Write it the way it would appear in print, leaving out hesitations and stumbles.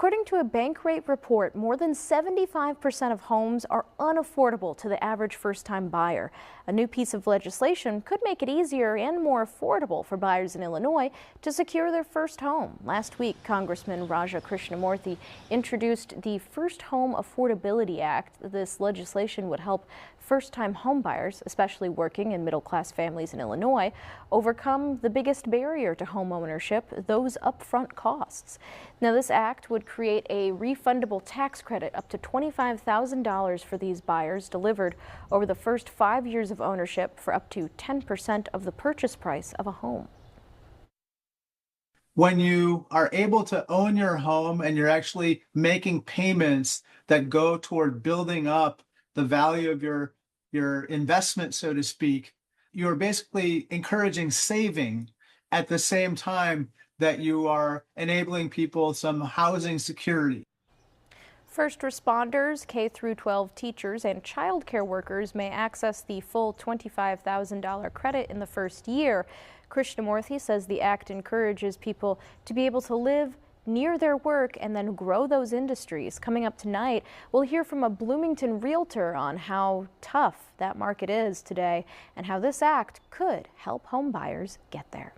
According to a bank rate report, more than 75% of homes are unaffordable to the average first-time buyer. A new piece of legislation could make it easier and more affordable for buyers in Illinois to secure their first home. Last week, Congressman Raja Krishnamurthy introduced the First Home Affordability Act. This legislation would help first-time home buyers, especially working and middle-class families in Illinois, overcome the biggest barrier to home ownership, those upfront costs. Now, this act would create a refundable tax credit up to $25,000 for these buyers delivered over the first 5 years of ownership for up to 10% of the purchase price of a home. When you are able to own your home and you're actually making payments that go toward building up the value of your investment, so to speak, you're basically encouraging saving at the same time that you are enabling people some housing security. First responders, K-12 teachers, and child care workers may access the full $25,000 credit in the first year. Krishnamurthy says the act encourages people to be able to live near their work and then grow those industries. Coming up tonight, we'll hear from a Bloomington realtor on how tough that market is today and how this act could help home buyers get there.